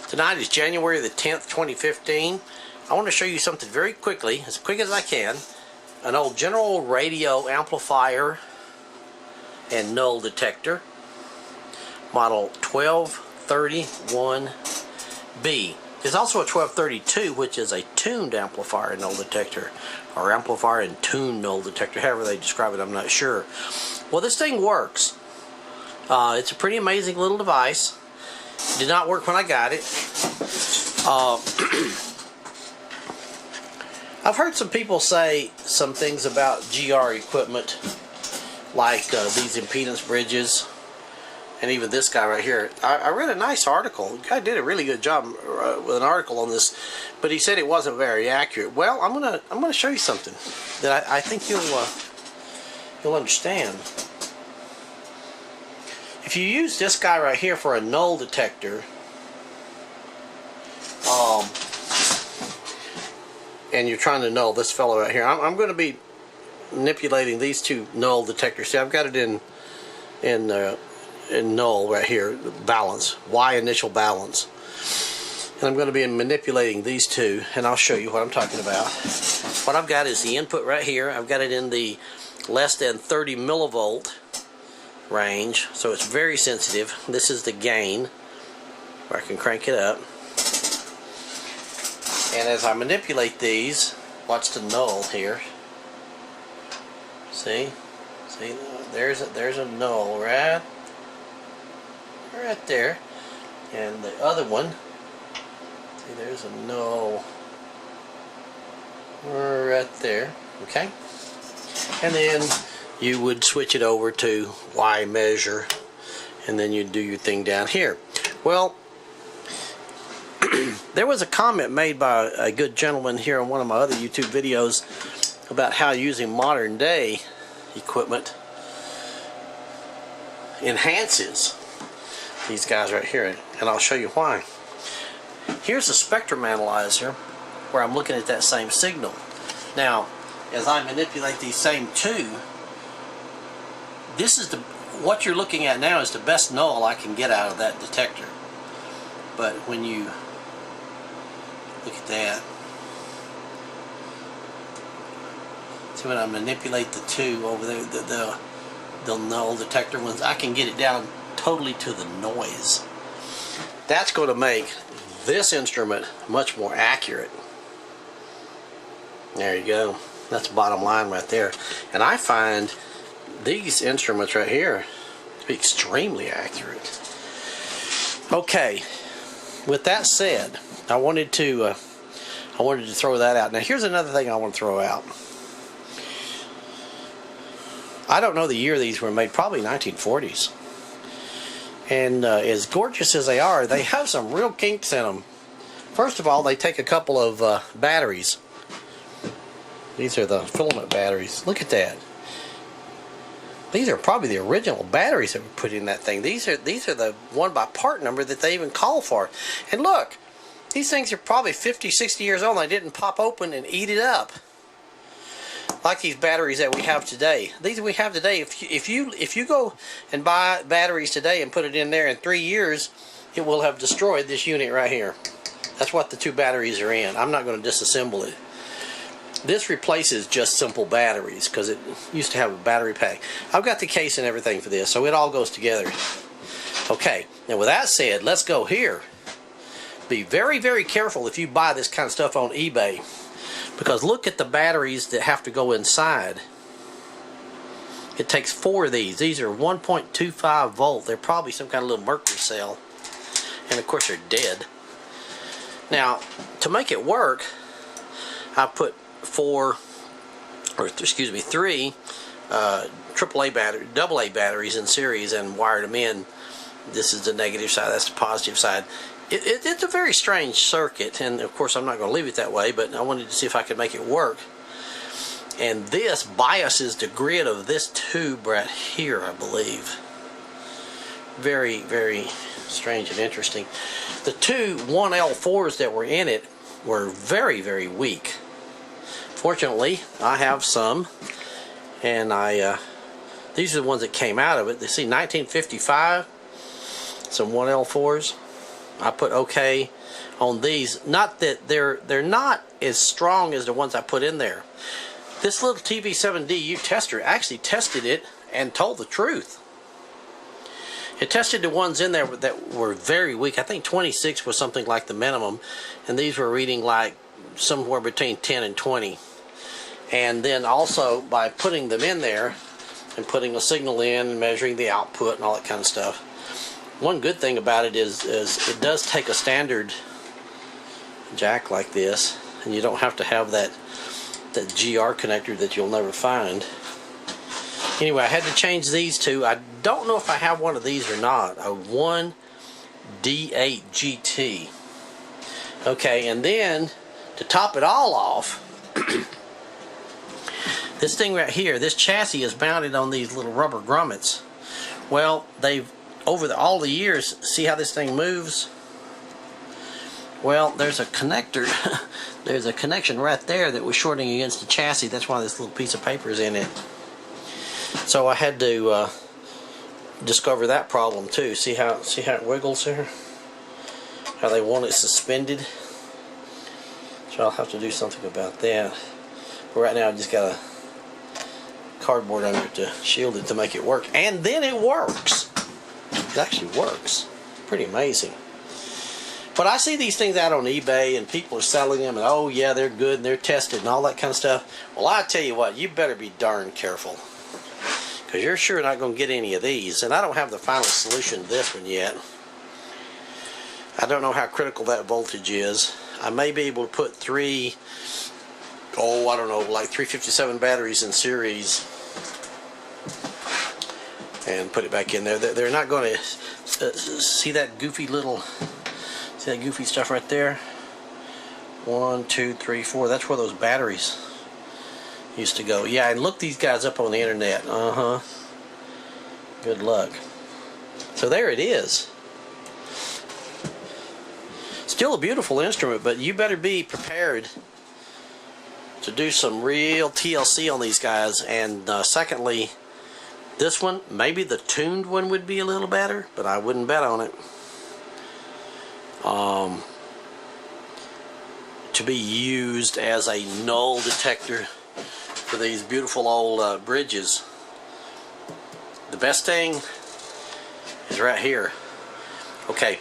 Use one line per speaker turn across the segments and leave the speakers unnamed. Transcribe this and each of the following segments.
Tonight is January the 10th, 2015. I want to show you something very quickly, as quick as I can. An old general radio amplifier and null detector, model 1231B. There's also a 1232, which is a tuned amplifier and null detector, or amplifier and tuned null detector, however they describe it, I'm not sure. Well, this thing works. It's a pretty amazing little device. It did not work when I got it. I've heard some people say some things about GR equipment, like these impedance bridges, and even this guy right here. I read a nice article. The guy did a really good job with an article on this, but he said it wasn't very accurate. Well, I'm gonna show you something that I think you'll understand. If you use this guy right here for a null detector, and you're trying to null this fellow right here, I'm going to be manipulating these two null detectors. See, I've got it in null right here, balance, Y initial balance, and I'm going to be manipulating these two, and I'll show you what I'm talking about. What I've got is the input right here. I've got it in the less than 30 millivolt range, so it's very sensitive. This is the gain, where I can crank it up, and as I manipulate these, watch the null here. See, there's a null right there, and the other one, see, there's a null right there. Okay, and then you would switch it over to Y measure, and then you'd do your thing down here. Well, there was a comment made by a good gentleman here on one of my other YouTube videos about how using modern day equipment enhances these guys right here, and I'll show you why. Here's a spectrum analyzer where I'm looking at that same signal. Now, as I manipulate these same two, this is what you're looking at now is the best null I can get out of that detector. But when you look at that, see, when I manipulate the two over there, the null detector ones, I can get it down totally to the noise. That's going to make this instrument much more accurate. There you go. That's the bottom line right there. And I find these instruments right here to be extremely accurate. Okay, with that said, I wanted to throw that out. Now here's another thing I want to throw out. I don't know the year these were made, probably 1940s. And as gorgeous as they are, they have some real kinks in them. First of all, they take a couple of batteries. These are the filament batteries. Look at that. These are probably the original batteries that were put in that thing. These are the one by part number that they even call for. And look, these things are probably 50, 60 years old, and they didn't pop open and eat it up like these batteries that we have today. These we have today, if you go and buy batteries today and put it in there in 3 years, it will have destroyed this unit right here. That's what the two batteries are in. I'm not going to disassemble it. This replaces just simple batteries because it used to have a battery pack. I've got the case and everything for this, so it all goes together. Okay, now with that said, let's go here. Be very, very careful if you buy this kind of stuff on eBay, because look at the batteries that have to go inside. It takes 4 of these. These are 1.25 volt. They're probably some kind of little mercury cell, and of course they're dead. Now, to make it work, I put 3 AAA battery, AA batteries in series and wired them in. This is the negative side, that's the positive side. It's a very strange circuit, and of course I'm not going to leave it that way, but I wanted to see if I could make it work. And this biases the grid of this tube right here, I believe. Very, very strange and interesting. The two 1L4s that were in it were very, very weak. Fortunately, I have some, and these are the ones that came out of it. They see 1955, some 1L4s. I put OK on these. Not that they're not as strong as the ones I put in there. This little TV7DU tester actually tested it and told the truth. It tested the ones in there that were very weak. I think 26 was something like the minimum, and these were reading like somewhere between 10 and 20. And then also by putting them in there and putting a signal in and measuring the output and all that kind of stuff. One good thing about it is it does take a standard jack like this, and you don't have to have that GR connector that you'll never find. Anyway, I had to change these two. I don't know if I have one of these or not. A 1D8 GT. Okay, and then to top it all off, this thing right here, this chassis is mounted on these little rubber grommets. Well, they've over all the years, see how this thing moves? Well, there's a connector. There's a connection right there that was shorting against the chassis. That's why this little piece of paper is in it. So I had to discover that problem too. See how it wiggles there? How they want it suspended. So I'll have to do something about that. But right now I just got a cardboard under it to shield it to make it work. And then it works. It actually works. Pretty amazing. But I see these things out on eBay and people are selling them and oh yeah, they're good and they're tested and all that kind of stuff. Well, I tell you what, you better be darn careful, because you're sure not going to get any of these. And I don't have the final solution to this one yet. I don't know how critical that voltage is. I may be able to put three, I don't know, like 357 batteries in series and put it back in there. They're not going to see that goofy little, see that goofy stuff right there? 1, 2, 3, 4. That's where those batteries used to go. Yeah, and look these guys up on the internet. Good luck. So there it is. Still a beautiful instrument, but you better be prepared to do some real TLC on these guys. And secondly, this one, maybe the tuned one would be a little better, but I wouldn't bet on it. To be used as a null detector for these beautiful old bridges. The best thing is right here. Okay,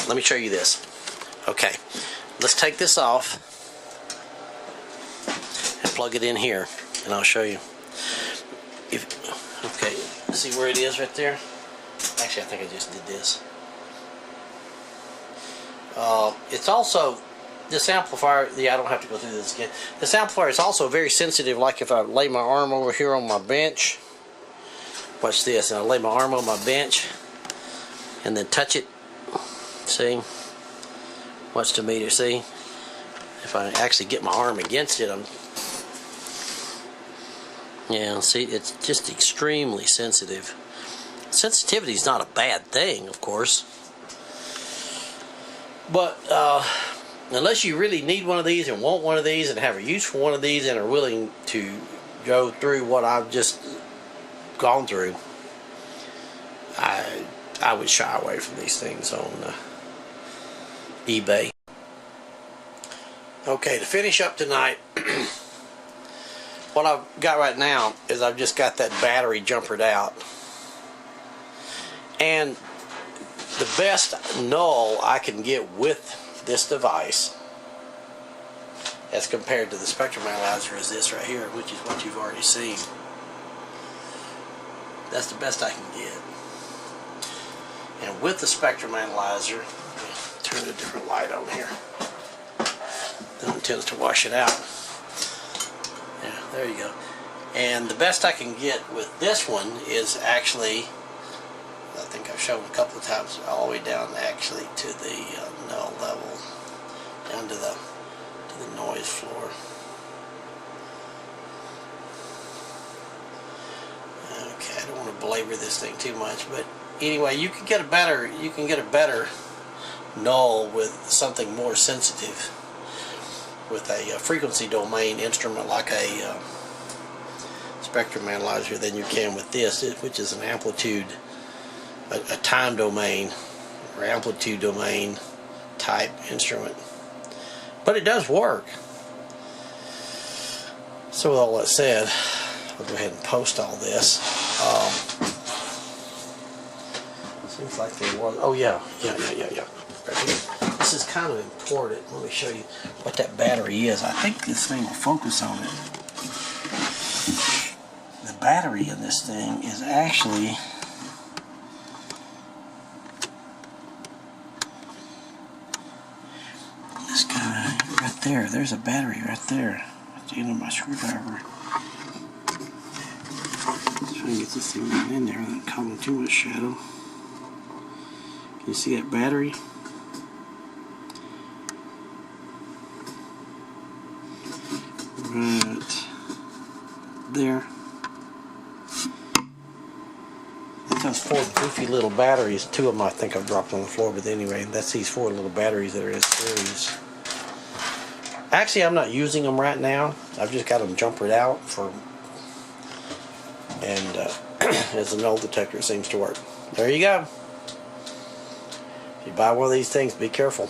let me show you this. Okay, let's take this off and plug it in here, and I'll show you. Okay, see where it is right there? Actually, I think I just did this. It's also, this amplifier, yeah, I don't have to go through this again. This amplifier is also very sensitive, like if I lay my arm over here on my bench. Watch this, and I lay my arm on my bench and then touch it. See? Watch the meter, see? If I actually get my arm against it, yeah, see, it's just extremely sensitive. Sensitivity is not a bad thing, of course. But unless you really need one of these and want one of these and have a use for one of these and are willing to go through what I've just gone through, I would shy away from these things on eBay. Okay, to finish up tonight, what I've got right now is I've just got that battery jumpered out. And the best null I can get with this device as compared to the spectrum analyzer is this right here, which is what you've already seen. That's the best I can get. And with the spectrum analyzer, turn a different light on here. Then it tends to wash it out. Yeah, there you go. And the best I can get with this one is actually, I think I've shown a couple of times, all the way down actually to the null level, down to the noise floor. Okay, I don't want to belabor this thing too much, but anyway, you can get a better null with something more sensitive, with a frequency domain instrument like a spectrum analyzer than you can with this, which is an amplitude, a time domain or amplitude domain type instrument. But it does work. So with all that said, I'll go ahead and post all this. Seems like there was. Oh yeah. Right here. This is kind of important. Let me show you what that battery is. I think this thing will focus on it. The battery in this thing is actually this guy right there. There's a battery right there at the end of my screwdriver. Let's try and get this thing right in there without causing too much shadow. Can you see that battery? Right there. Those four goofy little batteries, two of them I think I've dropped on the floor, but anyway, that's these four little batteries that are in series. Actually, I'm not using them right now. I've just got them jumpered out for, and as the Null detector seems to work. There you go. If you buy one of these things, be careful.